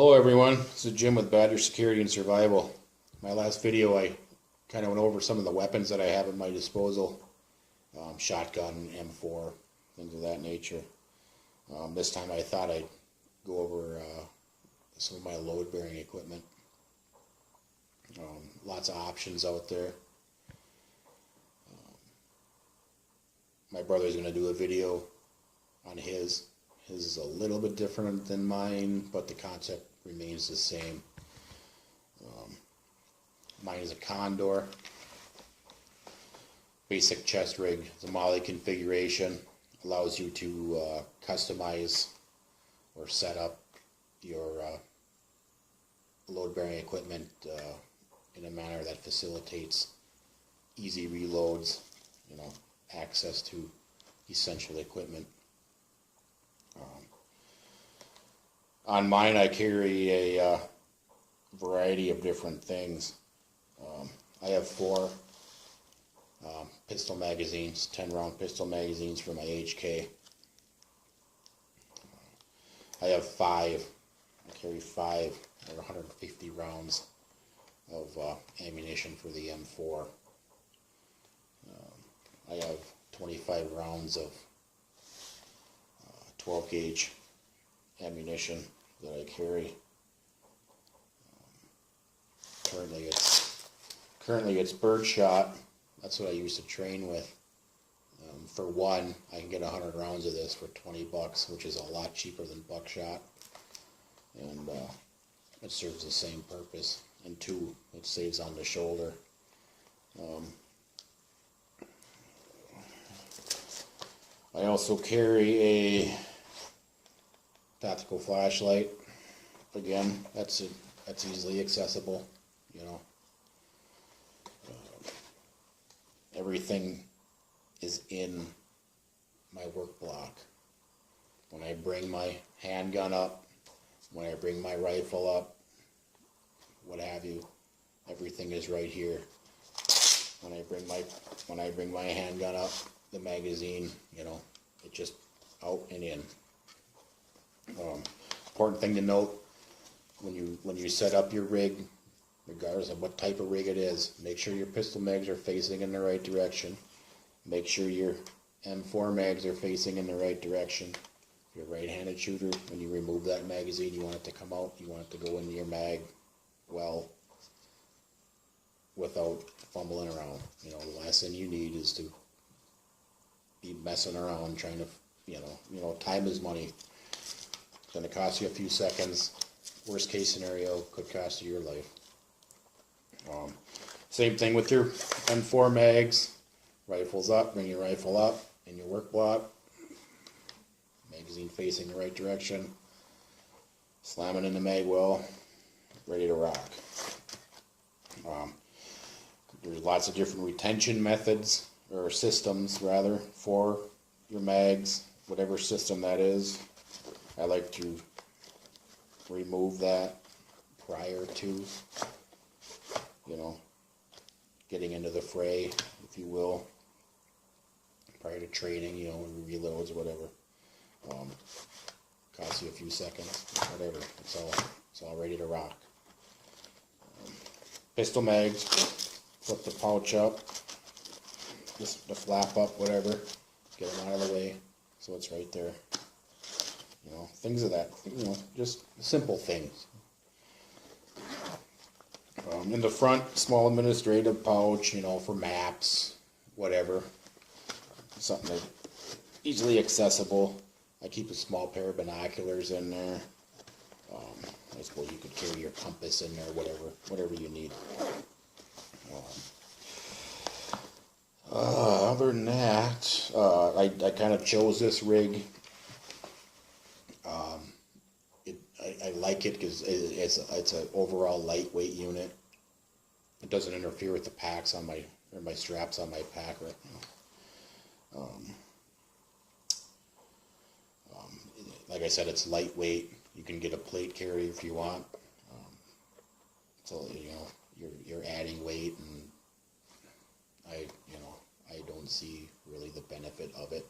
Hello everyone, this is Jim with Badger Security and Survival. My last video I kind of went over some of the weapons that I have at my disposal. Shotgun, M4, things of that nature. This time I thought I'd go over some of my load-bearing equipment. Lots of options out there. My brother's going to do a video on his. His is a little bit different than mine, but the concept remains the same. Mine is a Condor. Basic chest rig. The Molly configuration allows you to customize or set up your load-bearing equipment in a manner that facilitates easy reloads, access to essential equipment. On mine, I carry a variety of different things. I have 4 pistol magazines, 10-round pistol magazines for my HK. I have 5. I carry 5 or 150 rounds of ammunition for the M4. I have 25 rounds of 12 gauge ammunition that I carry. Currently it's birdshot. That's what I used to train with. For one, I can get 100 rounds of this for $20, which is a lot cheaper than buckshot, and it serves the same purpose. And 2, it saves on the shoulder. I also carry a tactical flashlight. Again, that's easily accessible. Everything is in my work block. When I bring my handgun up, when I bring my rifle up, what have you, everything is right here. When I bring my handgun up, the magazine, it just out and in. Important thing to note, when you set up your rig, regardless of what type of rig it is, make sure your pistol mags are facing in the right direction. Make sure your M4 mags are facing in the right direction. If you're a right-handed shooter, when you remove that magazine, you want it to come out, you want it to go into your mag well without fumbling around. The last thing you need is to be messing around trying to, time is money. It's going to cost you a few seconds. Worst case scenario, could cost you your life. Same thing with your M4 mags. Rifles up, bring your rifle up in your work block. Magazine facing the right direction. Slam it in the mag well. Ready to rock. There's lots of different retention methods, or systems rather, for your mags, whatever system that is. I like to remove that prior to, getting into the fray, if you will, prior to training, reloads, whatever. Costs you a few seconds, whatever. It's all ready to rock. Pistol mags, flip the pouch up, just the flap up, whatever. Get them out of the way, so it's right there. Things of that, just simple things. In the front, small administrative pouch, for maps, whatever. Something that's easily accessible. I keep a small pair of binoculars in there. I suppose you could carry your compass in there, whatever you need. Other than that, I kind of chose this rig. I like it because it's an overall lightweight unit. It doesn't interfere with the packs on my straps on my pack. Like I said, it's lightweight. You can get a plate carrier if you want. So you're adding weight, and I don't see really the benefit of it.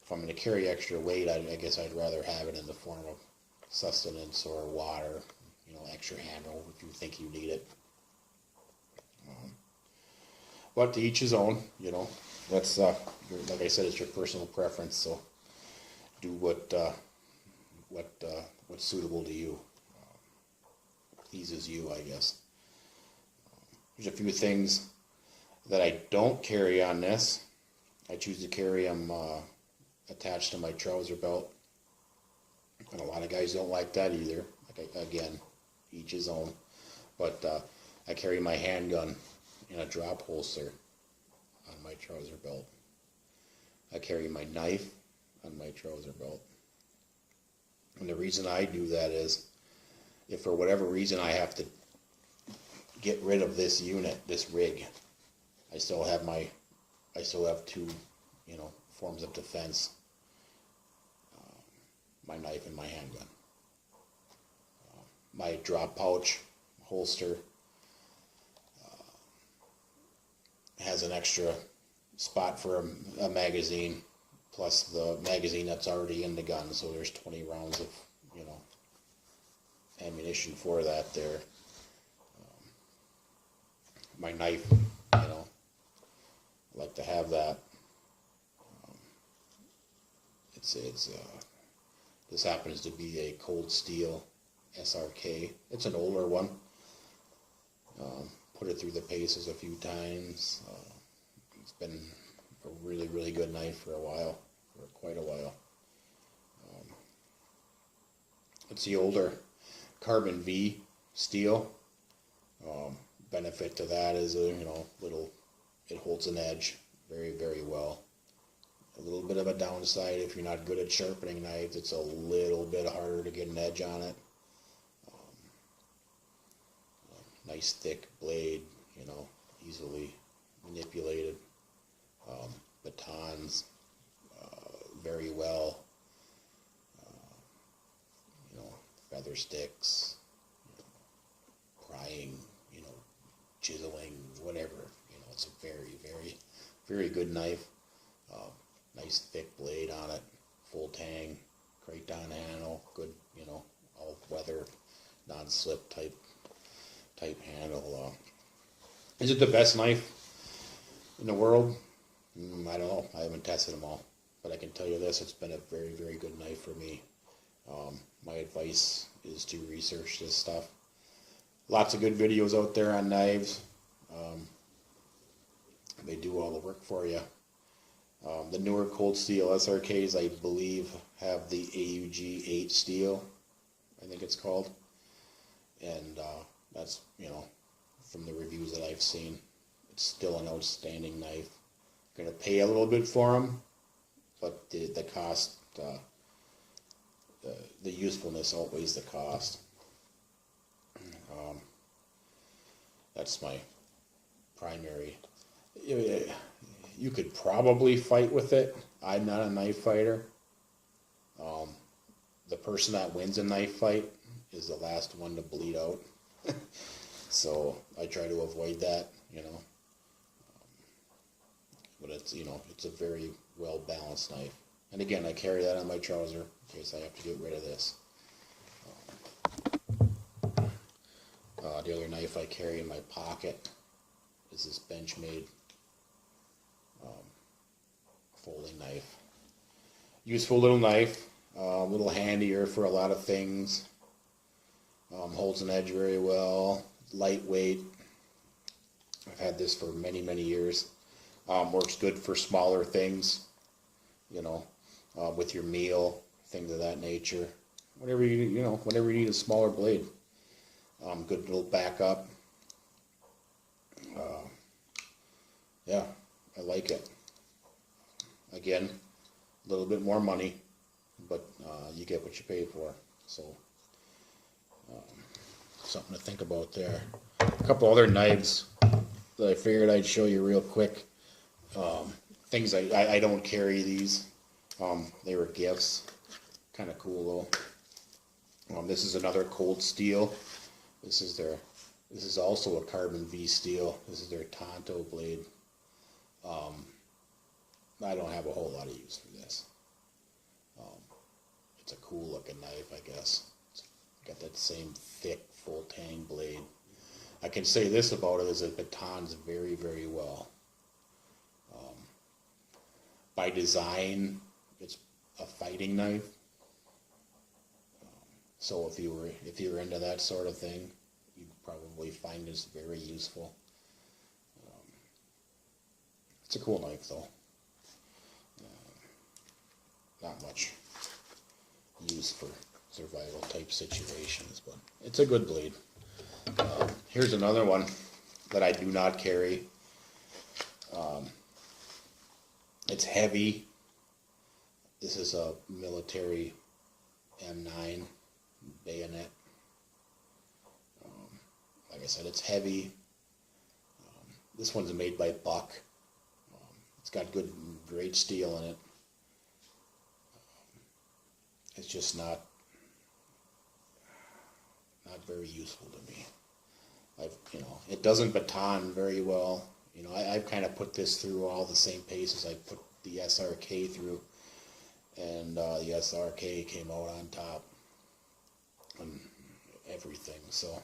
If I'm going to carry extra weight, I guess I'd rather have it in the form of sustenance or water, you know, extra handle if you think you need it. But to each his own, you know. That's like I said, it's your personal preference. So do what's suitable to you, pleases you, I guess. There's a few things that I don't carry on this. I choose to carry them attached to my trouser belt, and a lot of guys don't like that either. Like again, each his own. But I carry my handgun in a drop holster on my trouser belt. I carry my knife on my trouser belt. And the reason I do that is, if for whatever reason I have to get rid of this unit, this rig, I still have two, you know, forms of defense. My knife and my handgun. My drop pouch holster has an extra spot for a magazine, plus the magazine that's already in the gun, so there's 20 rounds of, you know, ammunition for that there. My knife, you know, I like to have that. This happens to be a Cold Steel SRK. It's an older one. Put it through the paces a few times. It's been a really, really good knife for a while, for quite a while. It's the older carbon V steel. Benefit to that is, you know, it holds an edge very, very well. A little bit of a downside, if you're not good at sharpening knives, it's a little bit harder to get an edge on it. Nice thick blade, you know, easily manipulated. Batons, very well. You know, feather sticks, you know, prying, you know, chiseling, whatever. You know, it's a very, very, very good knife. Nice thick blade on it, full tang, Kraton handle, good, you know, all weather, non-slip type handle. Is it the best knife in the world? I don't know. I haven't tested them all, but I can tell you this: it's been a very, very good knife for me. My advice is to research this stuff. Lots of good videos out there on knives. They do all the work for you. The newer Cold Steel SRKs, I believe, have the AUG 8 steel, I think it's called. And that's, you know, from the reviews that I've seen, it's still an outstanding knife. Going to pay a little bit for them, but the cost, the usefulness outweighs the cost. That's my primary. You could probably fight with it. I'm not a knife fighter. The person that wins a knife fight is the last one to bleed out. So I try to avoid that, you know. But it's, you know, it's a very well balanced knife. And again, I carry that on my trouser in case I have to get rid of this. The other knife I carry in my pocket is this Benchmade folding knife. Useful little knife, a little handier for a lot of things. Holds an edge very well, lightweight. I've had this for many, many years. Works good for smaller things, you know, with your meal, things of that nature. Whenever you need a smaller blade. Good little backup. Yeah, I like it. Again, a little bit more money, but you get what you pay for. So, something to think about there. A couple other knives that I figured I'd show you real quick. Things I don't carry these. They were gifts. Kind of cool though. This is another Cold Steel. This is also a carbon V steel. This is their Tonto blade. I don't have a whole lot of use for this. It's a cool looking knife, I guess. Got that same thick, full tang blade. I can say this about it is it batons very, very well. By design, it's a fighting knife. So if you were into that sort of thing, you'd probably find this very useful. It's a cool knife though. Not much use for survival type situations, but it's a good blade. Here's another one that I do not carry. It's heavy. This is a military M9 bayonet. Like I said, it's heavy. This one's made by Buck. It's got great steel in it. It's just not very useful to me. It doesn't baton very well. I've kind of put this through all the same paces I put the SRK through, and the SRK came out on top and everything. So,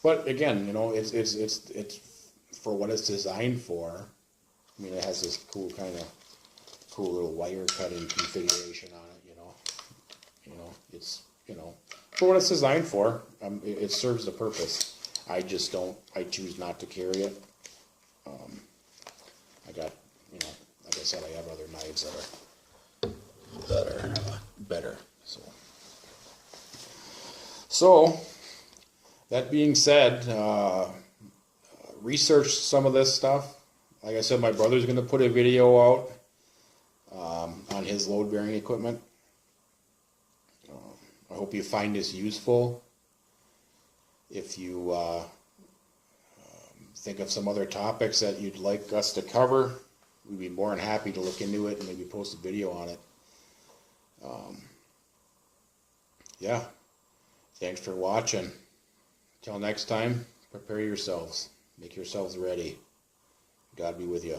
but again, it's for what it's designed for. I mean, it has this cool little wire cutting configuration on it. It's for what it's designed for. It serves the purpose. I choose not to carry it. I got, like I said, I have other knives that are better. So that being said, research some of this stuff. Like I said, my brother's going to put a video out on his load bearing equipment. I hope you find this useful. If you think of some other topics that you'd like us to cover, we'd be more than happy to look into it and maybe post a video on it. Yeah. Thanks for watching. Till next time, prepare yourselves. Make yourselves ready. God be with you.